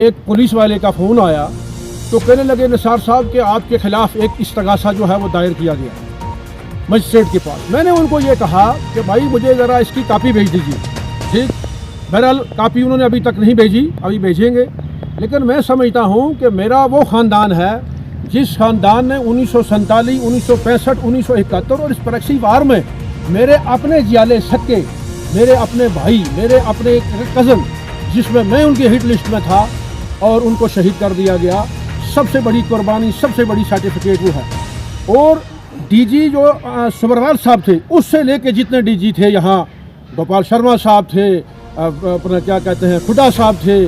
एक पुलिस वाले का फ़ोन आया तो कहने लगे निसार साहब कि आपके ख़िलाफ़ एक इस्तगासा जो है वो दायर किया गया मजिस्ट्रेट के पास। मैंने उनको ये कहा कि भाई मुझे ज़रा इसकी कापी भेज दीजिए। ठीक, बहरहाल कापी उन्होंने अभी तक नहीं भेजी, अभी भेजेंगे। लेकिन मैं समझता हूँ कि मेरा वो ख़ानदान है जिस ख़ानदान ने 1947, 1965, 1971 और इस प्रैक्सी वार में मेरे अपने जियाले सक्के, मेरे अपने भाई, मेरे अपने कज़न, जिसमें मैं उनकी हिट लिस्ट में था और उनको शहीद कर दिया गया, सबसे बड़ी कुर्बानी, सबसे बड़ी सर्टिफिकेट वो है। और डीजी जो सुबरवाल साहब थे, उससे लेके जितने डीजी थे यहाँ, गोपाल शर्मा साहब थे, अपने क्या कहते हैं खुदा साहब थे,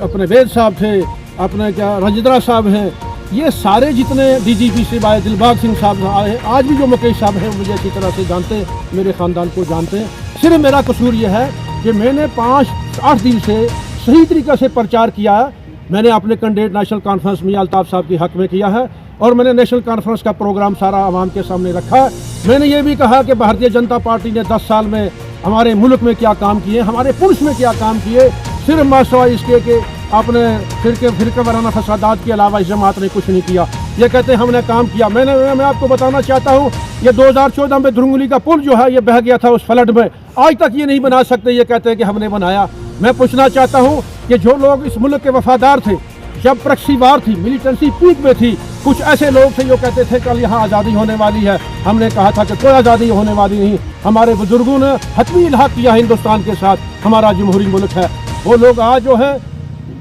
अपने वेद साहब थे, अपने क्या रजिंद्रा साहब हैं, ये सारे जितने डीजीपी सिवाय दिलबाग सिंह साहब आए, आज भी जो मुकेश साहब हैं मुझे अच्छी तरह से जानते हैं, मेरे ख़ानदान को जानते हैं। सिर्फ मेरा कसूर ये है कि मैंने 5-8 दिन से सही तरीक़े से प्रचार किया है। मैंने अपने कैंडिडेट नेशनल कॉन्फ्रेंस में अल्ताफ़ साहब के हक़ में किया है और मैंने नेशनल कॉन्फ्रेंस का प्रोग्राम सारा आवाम के सामने रखा है। मैंने ये भी कहा कि भारतीय जनता पार्टी ने 10 साल में हमारे मुल्क में क्या काम किए, हमारे पुलिस में क्या काम किए, सिर्फ मासवा इसके कि अपने फिरके वराना फसादात के अलावा इस जमात ने कुछ नहीं किया। ये कहते हैं हमने काम किया। मैं आपको बताना चाहता हूँ, ये 2014 में धुरंगुली का पुल जो है ये बह गया था उस फ्लड में, आज तक ये नहीं बना सकते, ये कहते हैं कि हमने बनाया। मैं पूछना चाहता हूँ कि जो लोग इस मुल्क के वफादार थे, जब प्रैक्सी वार थी, मिलिटेंसी पीक में थी, कुछ ऐसे लोग थे जो कहते थे कल यहाँ आज़ादी होने वाली है। हमने कहा था कि कोई आज़ादी होने वाली नहीं, हमारे बुजुर्गों ने हतमी इल्हाक किया हिंदुस्तान के साथ, हमारा जमहूरी मुल्क है। वो लोग आज जो है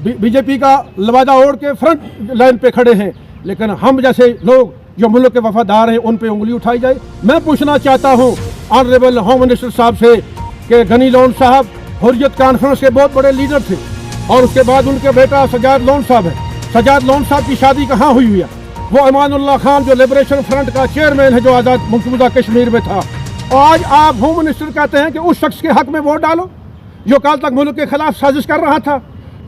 बीजेपी का लवादा ओढ़ के फ्रंट लाइन पे खड़े हैं, लेकिन हम जैसे लोग जो मुल्क के वफादार हैं उन पे उंगली उठाई जाए। मैं पूछना चाहता हूँ ऑनरेबल होम मिनिस्टर साहब से कि गनी लोन साहब हुर्रियत कॉन्फ्रेंस के बहुत बड़े लीडर थे और उसके बाद उनके बेटा सजाद लोन साहब है। सजाद लोन साहब की शादी कहाँ हुई हुई है? वो अमानुल्लाह खान जो लिबरेशन फ्रंट का चेयरमैन है, जो आज़ाद मौजूदा कश्मीर में था। आज आप होम मिनिस्टर कहते हैं कि उस शख्स के हक़ में वोट डालो जो कल तक मुल्क के खिलाफ साजिश कर रहा था।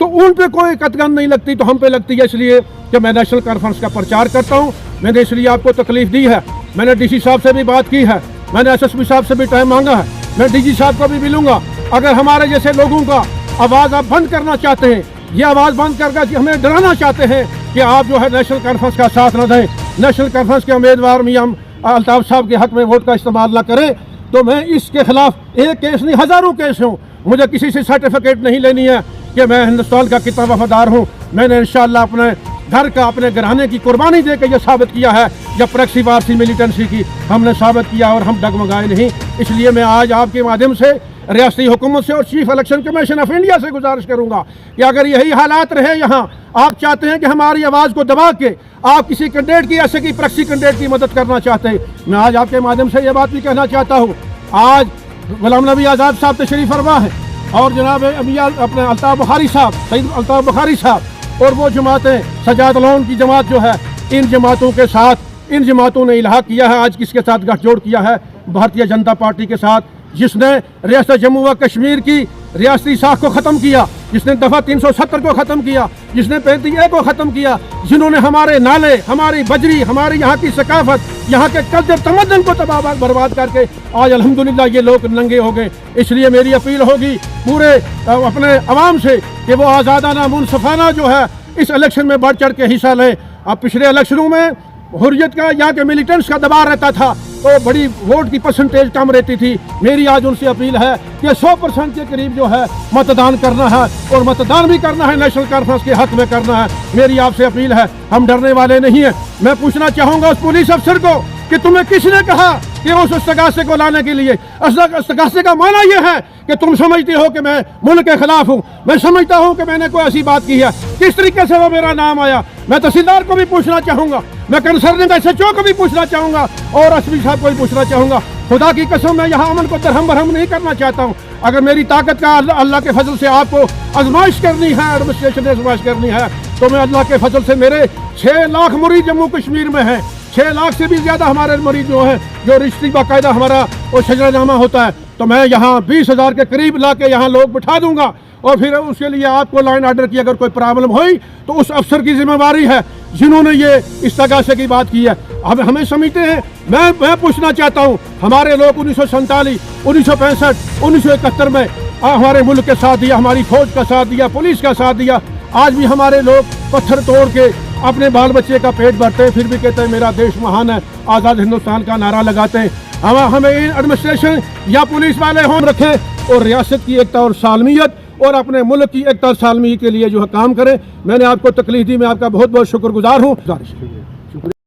तो उन पे कोई कतगन नहीं लगती तो हम पे लगती है, इसलिए कि मैं नेशनल कॉन्फ्रेंस का प्रचार करता हूँ। मैंने इसलिए आपको तकलीफ दी है। मैंने डीसी साहब से भी बात की है, मैंने एसएसपी साहब से भी टाइम मांगा है, मैं डीजी साहब को भी मिलूंगा। अगर हमारे जैसे लोगों का आवाज़ आप बंद करना चाहते हैं, ये आवाज़ बंद करके हमें डराना चाहते हैं कि आप जो है नेशनल कॉन्फ्रेंस का साथ न दें, नेशनल कॉन्फ्रेंस के उम्मीदवार मियां अल्ताफ़ साहब के हक़ में वोट का इस्तेमाल ना करें, तो मैं इसके खिलाफ एक केस नहीं हज़ारों केस हूँ। मुझे किसी से सर्टिफिकेट नहीं लेनी है कि मैं हिंदुस्तान का कितना वफादार हूँ। मैंने इंशाअल्लाह अपने घर का, अपने घराने की कुर्बानी दे के ये साबित किया है। जब प्रैक्सी वार थी मिलिटेंसी की, हमने साबित किया और हम डगमगाए नहीं। इसलिए मैं आज आपके माध्यम से रियासती हुकूमत से और chief election commission of India से गुजारिश करूँगा कि अगर यही हालात रहे यहाँ, आप चाहते हैं कि हमारी आवाज़ को दबा के आप किसी कैंडिडेट की, ऐसे की प्रैक्सी कैंडिडेट की मदद करना चाहते हैं, मैं आज आपके माध्यम से ये बात भी कहना चाहता हूँ। आज गुलाम नबी आज़ाद साहब तशरीफ़ फरमा है और जनाब अपने अल्ताफ़ बुखारी साहब, सईद अल्ताफ़ बुखारी साहब और वो जमातें, सजाद लोन की जमात जो है, इन जमातों के साथ, इन जमातों ने इल्हाक किया है। आज किसके साथ गठजोड़ किया है? भारतीय जनता पार्टी के साथ, जिसने रियासत जम्मू व कश्मीर की रियासती साख को ख़त्म किया, जिसने दफ़ा 370 को ख़त्म किया, जिसने 35A को ख़त्म किया, जिन्होंने हमारे नाले, हमारी बजरी, हमारी यहाँ की सकाफत, यहाँ के कल्चर तमद्दुन को तबाह बर्बाद करके आज अल्हम्दुलिल्लाह ये लोग नंगे हो गए। इसलिए मेरी अपील होगी पूरे अपने अवाम से कि वो आज़ादाना मुनसफाना जो है इस इलेक्शन में बढ़ चढ़ के हिस्सा लें। अब पिछले इलेक्शनों में हुर्रियत का, यहाँ के मिलिटेंट्स का दबाव रहता था तो बड़ी वोट की परसेंटेज कम रहती थी। मेरी आज उनसे अपील है कि 100% के करीब जो है मतदान करना है और मतदान भी करना है, नेशनल कॉन्फ्रेंस के हक़ में करना है। मेरी आपसे अपील है, हम डरने वाले नहीं हैं। मैं पूछना चाहूँगा उस पुलिस अफसर को कि तुम्हें किसने कहा कि उस इस्तगासे को लाने के लिए? इस्तगासे का माना यह है कि तुम समझते हो कि मैं मुल्क के खिलाफ हूँ। मैं समझता हूँ कि मैंने कोई ऐसी बात की है, किस तरीके से वो मेरा नाम आया। मैं तहसीलदार को भी पूछना चाहूँगा, मैं कंसर्निंग SHO को भी पूछना चाहूँगा और एसपी साहब को भी पूछना चाहूँगा। खुदा की कसम मैं यहाँ अमन को दरहम बरहम नहीं करना चाहता हूँ। अगर मेरी ताकत का अल्लाह के फजल से आपको आजमाइश करनी है, एडमिनिस्ट्रेशन ने आजमाइश करनी है, तो मैं अल्लाह के फजल से, मेरे 6 लाख मुरीद जम्मू कश्मीर में हैं, 6 लाख से भी ज़्यादा हमारे मरीज जो हैं, जो रजिस्ट्री बाकायदा हमारा वो शजरानामा होता है, तो मैं यहाँ 20,000 के करीब ला के यहाँ लोग बिठा दूंगा और फिर उसके लिए आपको लाइन आर्डर की अगर कोई प्रॉब्लम हुई तो उस अफसर की जिम्मेवारी है जिन्होंने ये इस्तगासे की बात की है। अब हमें समझते हैं, मैं पूछना चाहता हूँ, हमारे लोग 1947, 1965, 1971 में हमारे मुल्क के साथ दिया, हमारी फौज का साथ दिया, पुलिस का साथ दिया। آج بھی ہمارے لوگ پتھر توڑ کے اپنے بال بچے کا پیٹ بھرتے ہیں، پھر بھی کہتے ہیں میرا دیش مہان ہے، آزاد ہندوستان کا نعرہ لگاتے ہیں۔ ہمیں ایڈمنسٹریشن یا پولیس والے ہم رکھیں اور ریاست کی ایکتا اور سالمیت اور اپنے ملک کی ایکتا اور سالمیت کے لیے جو ہے کام کریں۔ میں نے آپ کو تکلیف دی، میں آپ کا بہت بہت شکر گزار ہوں۔